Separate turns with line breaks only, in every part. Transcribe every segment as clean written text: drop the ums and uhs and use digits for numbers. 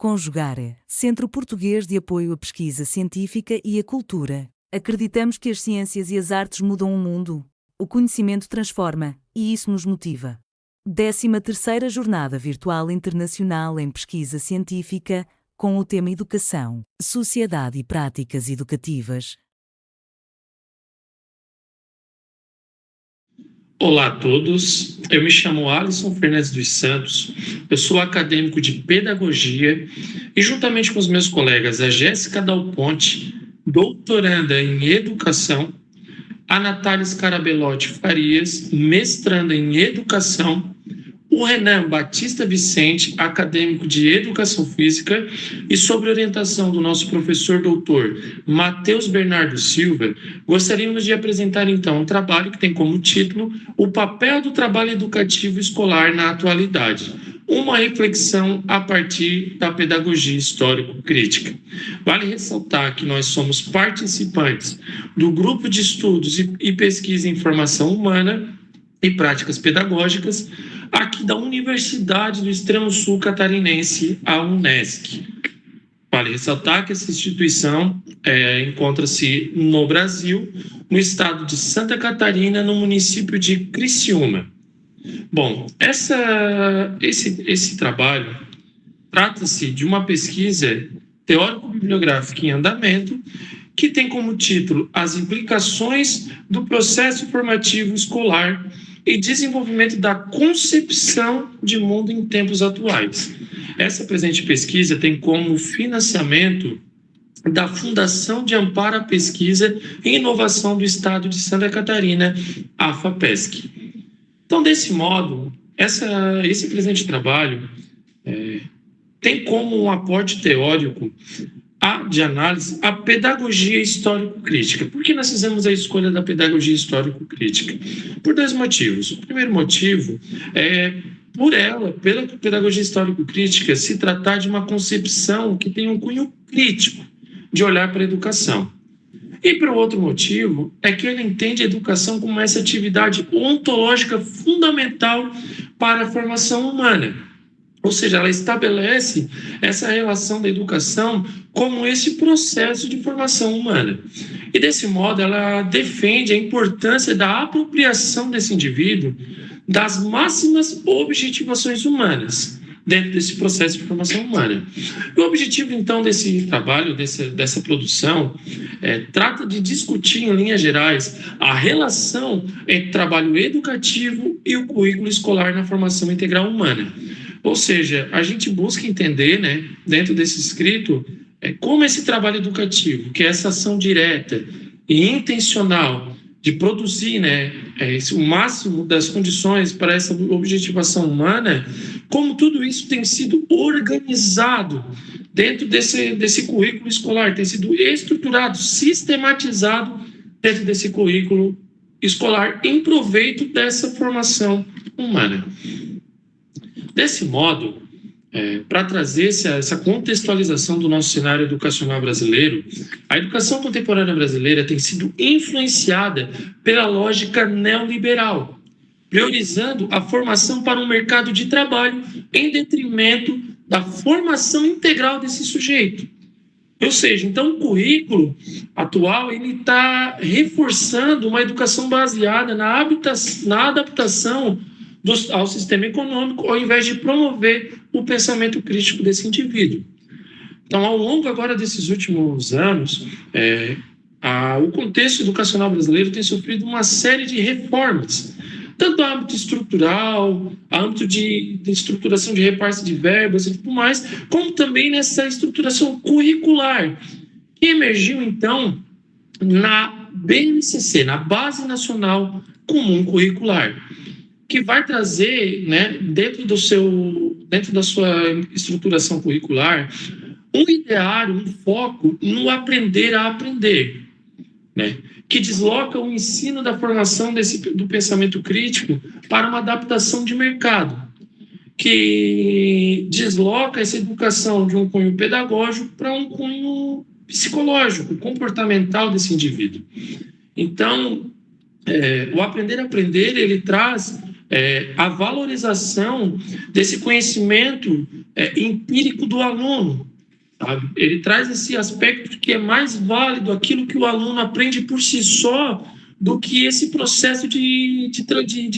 Conjugare, Centro Português de Apoio à Pesquisa Científica e à Cultura. Acreditamos que as ciências e as artes mudam o mundo. O conhecimento transforma, e isso nos motiva. 13ª Jornada Virtual Internacional em Pesquisa Científica, com o tema Educação, Sociedade e Práticas Educativas.
Olá a todos, eu me chamo Alisson Fernandes dos Santos, eu sou acadêmico de Pedagogia e juntamente com os meus colegas a Jéssica Dal Ponte, doutoranda em Educação, a Natália Scarabelotti Farias, mestranda em Educação, o Renan Batista Vicente, acadêmico de Educação Física, e sob orientação do nosso professor doutor Matheus Bernardo Silva, gostaríamos de apresentar então um trabalho que tem como título O papel do trabalho educativo escolar na atualidade, uma reflexão a partir da pedagogia histórico-crítica. Vale ressaltar que nós somos participantes do grupo de estudos e pesquisa em formação humana e práticas pedagógicas aqui da Universidade do Extremo Sul Catarinense, a Unesc. Vale ressaltar que essa instituição encontra-se no Brasil, no estado de Santa Catarina, no município de Criciúma. Bom, esse trabalho trata-se de uma pesquisa teórico-bibliográfica em andamento que tem como título As implicações do processo formativo escolar e desenvolvimento da concepção de mundo em tempos atuais. Essa presente pesquisa tem como financiamento da Fundação de Amparo à Pesquisa e Inovação do Estado de Santa Catarina, a FAPESC. Então, desse modo, esse presente trabalho tem como um aporte teórico de análise a pedagogia histórico-crítica. Por que nós fizemos a escolha da pedagogia histórico-crítica? Por dois motivos. O primeiro motivo é pela pedagogia histórico-crítica, se tratar de uma concepção que tem um cunho crítico de olhar para a educação. E para o outro motivo é que ele entende a educação como essa atividade ontológica fundamental para a formação humana. Ou seja, ela estabelece essa relação da educação como esse processo de formação humana. E desse modo, ela defende a importância da apropriação desse indivíduo das máximas objetivações humanas dentro desse processo de formação humana. O objetivo, então, desse trabalho, dessa produção, trata de discutir, em linhas gerais, a relação entre trabalho educativo e o currículo escolar na formação integral humana. Ou seja, a gente busca entender, dentro desse escrito, como esse trabalho educativo, que é essa ação direta e intencional de produzir o máximo das condições para essa objetivação humana, como tudo isso tem sido organizado dentro desse currículo escolar, tem sido estruturado, sistematizado dentro desse currículo escolar em proveito dessa formação humana. Desse modo, para trazer essa contextualização do nosso cenário educacional brasileiro, a educação contemporânea brasileira tem sido influenciada pela lógica neoliberal, priorizando a formação para um mercado de trabalho em detrimento da formação integral desse sujeito. Ou seja, então o currículo atual está reforçando uma educação baseada na adaptação ao sistema econômico, ao invés de promover o pensamento crítico desse indivíduo. Então, ao longo agora desses últimos anos, o contexto educacional brasileiro tem sofrido uma série de reformas, tanto no âmbito estrutural, âmbito de estruturação de reparto de verbas e tudo mais, como também nessa estruturação curricular, que emergiu, então, na BNCC, na Base Nacional Comum Curricular, que vai trazer, dentro da sua estruturação curricular, um ideário, um foco no aprender a aprender, que desloca o ensino da formação do pensamento crítico para uma adaptação de mercado, que desloca essa educação de um cunho pedagógico para um cunho psicológico, comportamental desse indivíduo. Então, o aprender a aprender, ele traz a valorização desse conhecimento empírico do aluno, sabe? Ele traz esse aspecto que é mais válido, aquilo que o aluno aprende por si só, do que esse processo de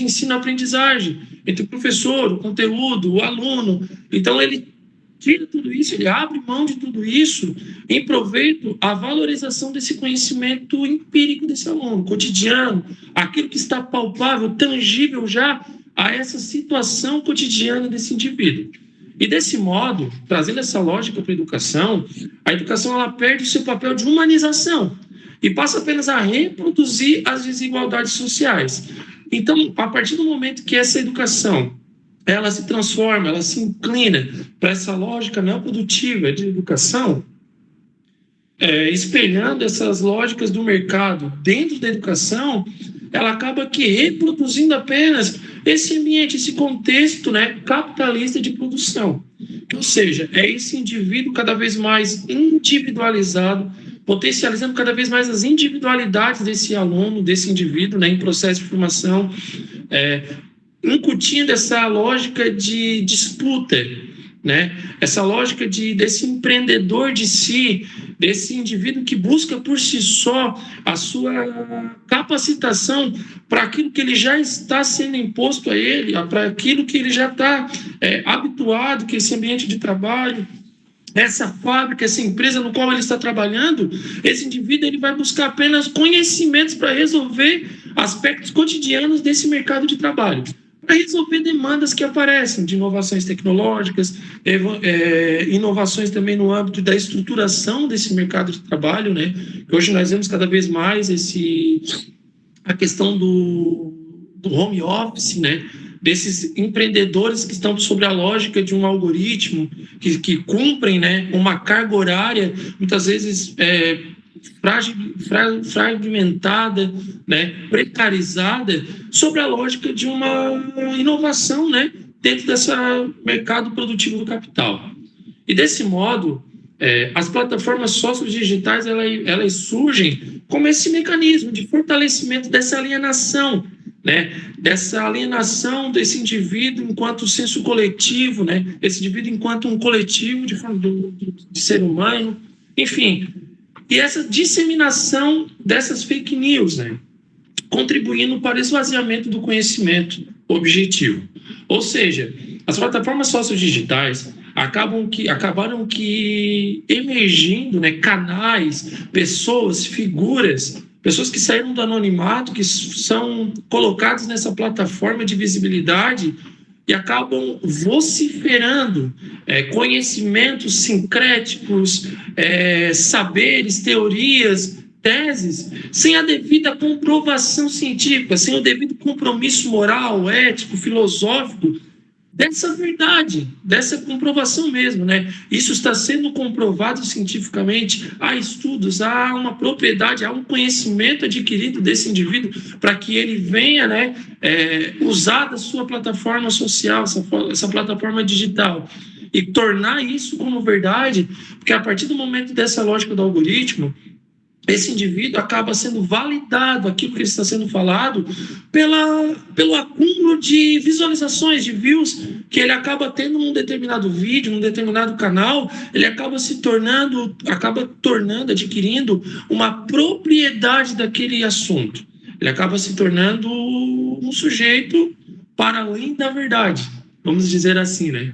ensino-aprendizagem entre o professor, o conteúdo, o aluno. Então, ele tira tudo isso, ele abre mão de tudo isso em proveito à valorização desse conhecimento empírico desse aluno, cotidiano, aquilo que está palpável, tangível já a essa situação cotidiana desse indivíduo. E desse modo, trazendo essa lógica para a educação ela perde o seu papel de humanização e passa apenas a reproduzir as desigualdades sociais. Então, a partir do momento que essa educação ela se transforma, ela se inclina para essa lógica neoprodutiva de educação, espelhando essas lógicas do mercado dentro da educação, ela acaba que reproduzindo apenas esse ambiente, esse contexto, né, capitalista de produção. Ou seja, é esse indivíduo cada vez mais individualizado, potencializando cada vez mais as individualidades desse aluno, desse indivíduo, né, em processo de formação, incutindo essa lógica de disputa, né? Essa lógica desse empreendedor de si, desse indivíduo que busca por si só a sua capacitação para aquilo que ele já está sendo imposto a ele, para aquilo que ele já está habituado, que esse ambiente de trabalho, essa fábrica, essa empresa no qual ele está trabalhando, esse indivíduo ele vai buscar apenas conhecimentos para resolver aspectos cotidianos desse mercado de trabalho, para resolver demandas que aparecem de inovações tecnológicas, inovações também no âmbito da estruturação desse mercado de trabalho, né? Hoje nós vemos cada vez mais a questão do home office, né? Desses empreendedores que estão sobre a lógica de um algoritmo, que cumprem, né, uma carga horária, muitas vezes fragmentada, né, precarizada, sobre a lógica de uma inovação, né, dentro desse mercado produtivo do capital. E desse modo, as plataformas sociodigitais elas surgem como esse mecanismo de fortalecimento dessa alienação, né, dessa alienação desse indivíduo enquanto senso coletivo, né, esse indivíduo enquanto um coletivo de ser humano, enfim, e essa disseminação dessas fake news, né, contribuindo para o esvaziamento do conhecimento objetivo. Ou seja, as plataformas sociodigitais acabaram que emergindo, né, canais, pessoas, figuras, pessoas que saíram do anonimato, que são colocadas nessa plataforma de visibilidade e acabam vociferando conhecimentos sincréticos, saberes, teorias, teses, sem a devida comprovação científica, sem o devido compromisso moral, ético, filosófico, dessa verdade, dessa comprovação mesmo, né? Isso está sendo comprovado cientificamente, há estudos, há uma propriedade, há um conhecimento adquirido desse indivíduo para que ele venha, né, usar da sua plataforma social, essa plataforma digital, e tornar isso como verdade, porque a partir do momento dessa lógica do algoritmo, esse indivíduo acaba sendo validado, aquilo que está sendo falado, pelo acúmulo de visualizações, de views, que ele acaba tendo num determinado vídeo, num determinado canal, ele acaba adquirindo uma propriedade daquele assunto. Ele acaba se tornando um sujeito para além da verdade, vamos dizer assim, né?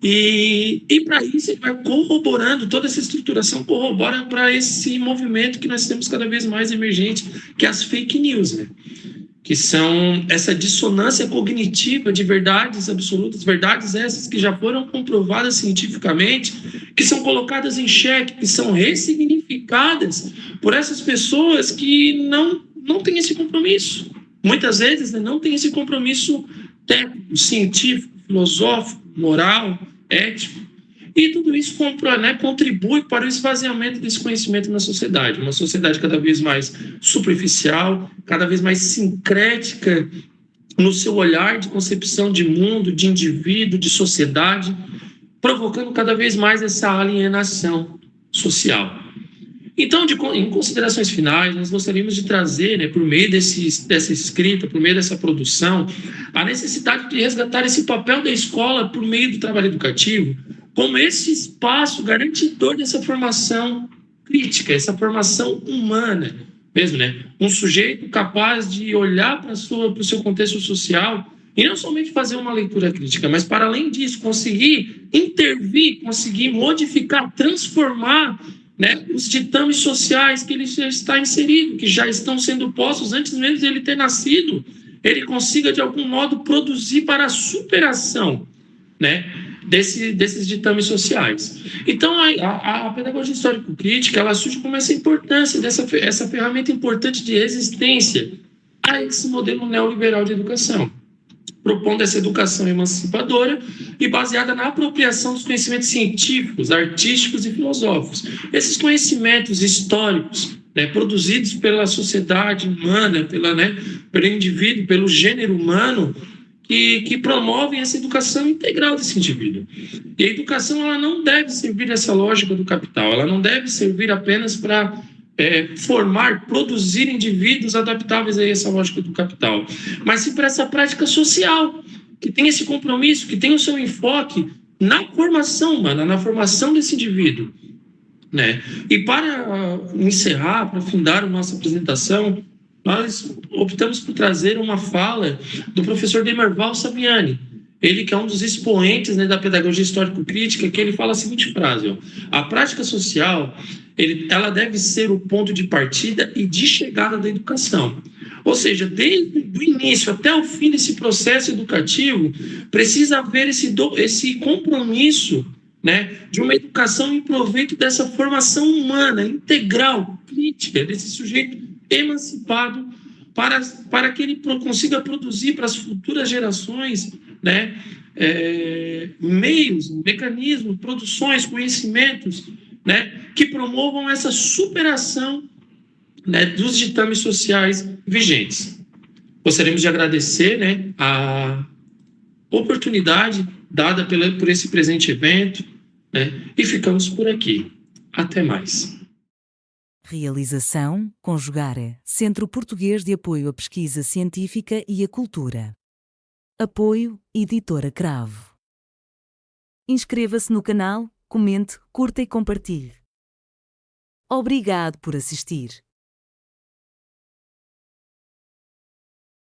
E para isso ele vai corroborando, toda essa estruturação corrobora para esse movimento que nós temos cada vez mais emergente, que é as fake news, né? Que são essa dissonância cognitiva de verdades absolutas, verdades essas que já foram comprovadas cientificamente, que são colocadas em xeque, que são ressignificadas por essas pessoas que não têm esse compromisso. Muitas vezes, né, não têm esse compromisso técnico, científico, filosófico, moral, ético, e tudo isso contribui para o esvaziamento desse conhecimento na sociedade, uma sociedade cada vez mais superficial, cada vez mais sincrética no seu olhar de concepção de mundo, de indivíduo, de sociedade, provocando cada vez mais essa alienação social. Então, em considerações finais, nós gostaríamos de trazer, né, por meio dessa escrita, por meio dessa produção, a necessidade de resgatar esse papel da escola por meio do trabalho educativo, como esse espaço garantidor dessa formação crítica, essa formação humana, mesmo, né? Um sujeito capaz de olhar para o seu contexto social e não somente fazer uma leitura crítica, mas, para além disso, conseguir intervir, conseguir modificar, transformar, né, os ditames sociais que ele já está inserido, que já estão sendo postos antes mesmo de ele ter nascido, ele consiga, de algum modo, produzir para a superação, né, desses ditames sociais. Então, a pedagogia histórico-crítica, ela surge como essa importância, essa ferramenta importante de resistência a esse modelo neoliberal de educação, propondo essa educação emancipadora e baseada na apropriação dos conhecimentos científicos, artísticos e filosóficos. Esses conhecimentos históricos, né, produzidos pela sociedade humana, pelo indivíduo, pelo gênero humano, que promovem essa educação integral desse indivíduo. E a educação, ela não deve servir essa lógica do capital, ela não deve servir apenas para produzir indivíduos adaptáveis a essa lógica do capital, mas sim para essa prática social, que tem esse compromisso, que tem o seu enfoque na formação humana, na formação desse indivíduo, né? E para encerrar, para findar a nossa apresentação, nós optamos por trazer uma fala do professor Demerval Saviani, ele que é um dos expoentes, né, da pedagogia histórico-crítica, que ele fala a seguinte frase: ó, a prática social, ela deve ser o ponto de partida e de chegada da educação. Ou seja, desde o início até o fim desse processo educativo, precisa haver esse compromisso, né, de uma educação em proveito dessa formação humana, integral, crítica, desse sujeito emancipado, para que ele consiga produzir para as futuras gerações, né, meios, mecanismos, produções, conhecimentos, né, que promovam essa superação, né, dos ditames sociais vigentes. Gostaríamos de agradecer, né, a oportunidade dada por esse presente evento, né, e ficamos por aqui. Até mais.
Realização: Conjugare, Centro Português de Apoio à Pesquisa Científica e à Cultura. Apoio: Editora Cravo. Inscreva-se no canal, comente, curta e compartilhe. Obrigado por assistir.